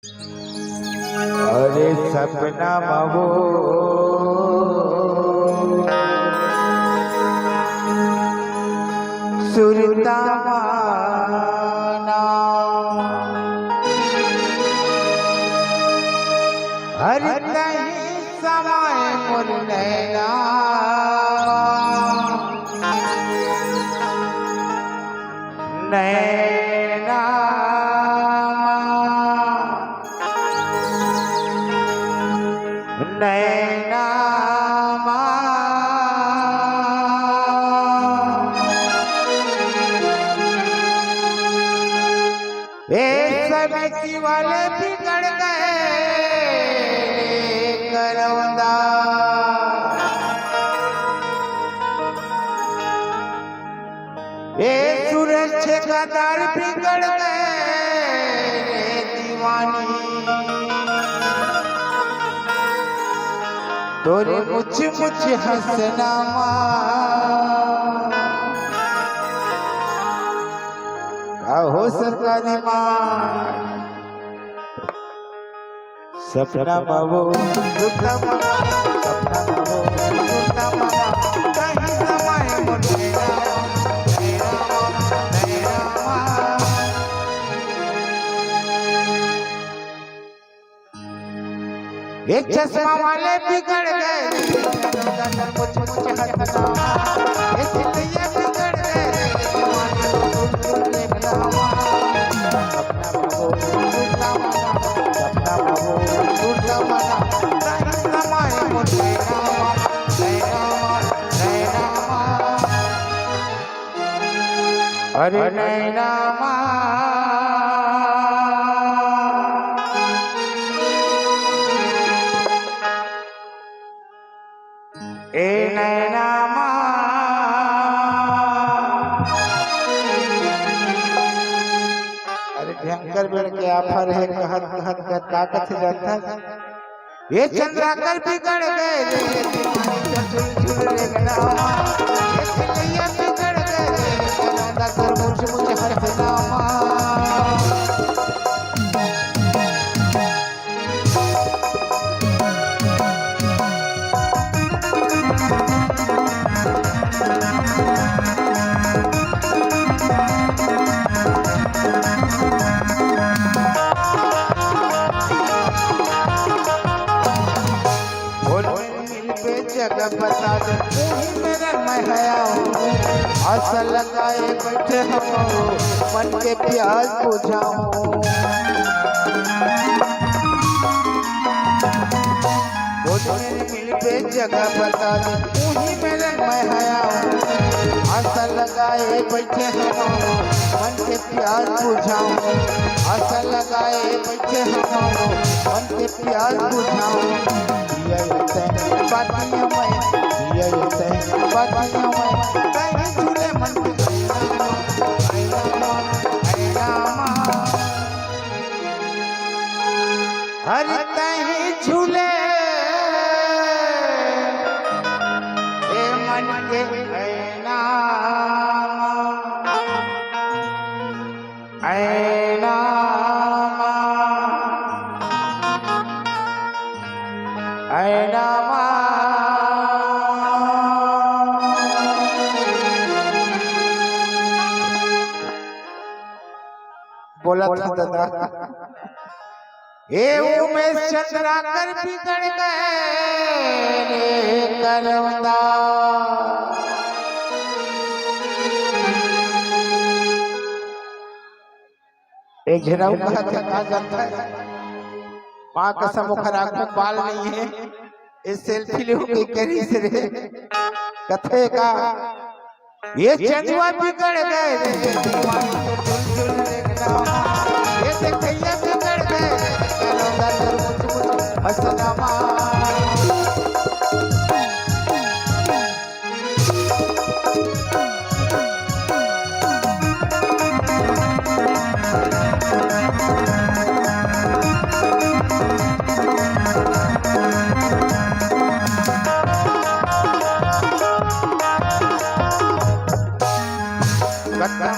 अरे सपना महो सुरता माना हर नहीं समय मुर नैना नैना नैना समिति वाले बिगड़ गए करौंदा सूरज ठेकेदार बिगड़ गए दीवानी तोरे मुझ हंसना हो सरकारी सपना बाबू सपना बाबू कहीं समय एक चश्मा वाले बिगड़ गए मुझ हंसना बिगड़ गए अरे नैना ए नैना अरे भयंकर बेड़ के आफर है कहत कहत कहत काकत से जानता ये चंद्राकर बिगड़ गए ये बिगड़ गए मुझ हंसना जगह बता दे मेरा मैं आशा लगाए बैठे हम मन के प्यास बुझाऊं मिल पे जगह बता दे मेरे मैं आशा लगाए बैठे हम मन के प्यास बुझाऊं आशा लगाए बैठे हम मन के प्यास बुझाऊं बातियां मैं कहीं झूले मन हर कहीं झूले ए मन के ऐना ऐना ऐना बोला था दादा उमेश चंद्राकर बिगड़ गए करौंदा एक झराऊ कहा था जानता है माँ कसम खरा को बाल नहीं है इस सेल्फी ले के करी से रे कथे का ये चंदुआ बिगड़ गए ये देखैया बिगड़ गए हंसना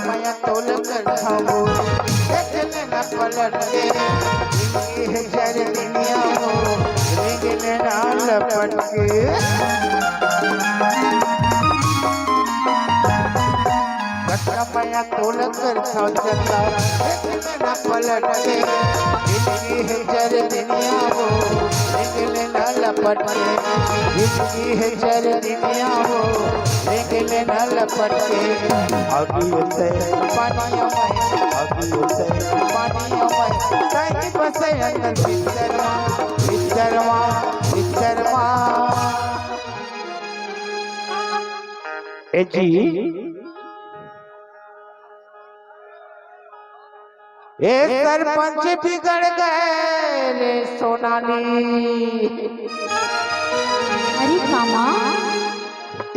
मैं तोल कर खाऊं पलट के लपट के मैं तोल कर सोचता ना पलट के जिंदगी है चर दुनिया वो निकले न लपट के जिंदगी है चर दुनिया वो निकले न लपट के अभी उसे पानियों में अभी उसे पानियों में कहीं बसे अंदर भीतरवा भीतरवा भीतरवा ए जी एक सरपंच बिगड़ गए रे सोनाली। अरे कामा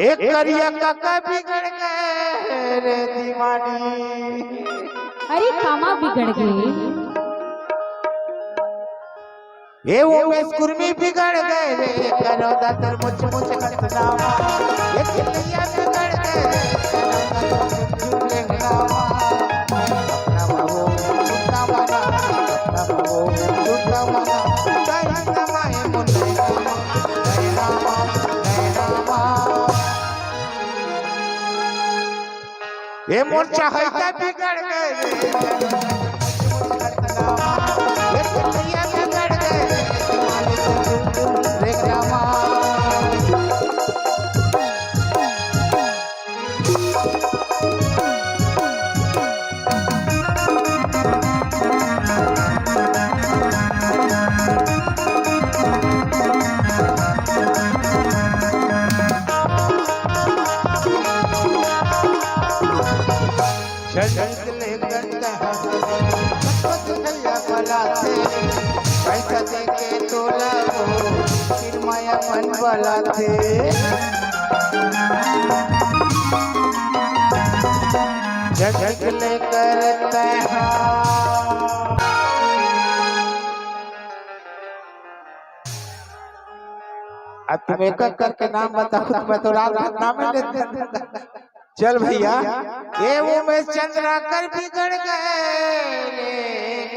एक करिया काका बिगड़ गए रे दीवानी। अरे कामा बिगड़ गए। ये उमेश कुर्मी बिगड़ गए रे करो दातर मुझ मुझ कतनावा। ये चिल्लिया बिगड़ गए ये मोर्चा है क्या बिगड़ गए ये चिल्लिया बिगड़ गए रे रामा। पैसा देके तोला फिर माया मन वाला थे जग लेकर अब तुम एक करके नाम बता खुद मैं तो रात नाम लेते। चल भैया ये उमेश चंद्रा कर बिगड़ गए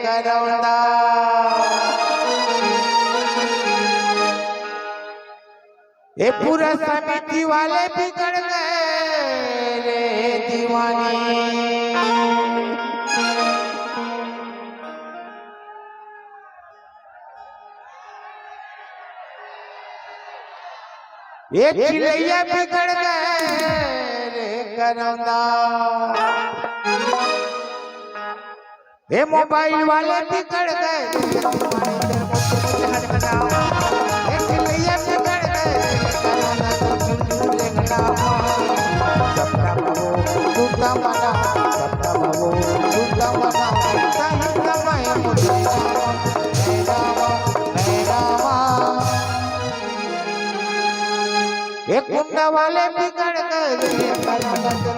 करौंदा। ये पूरा समिति वाले बिगड़ गए रे दीवानी। ये चिड़ैया बिगड़ गए करौंदा। ये मोबाइल वाले बिगड़ गए ये चिल्लिया बिगड़ गए सपना बाबू टूटा मना सपना बाबू टूटा मना सही समय मुझे ये कुंडा वाले बिगड़ गए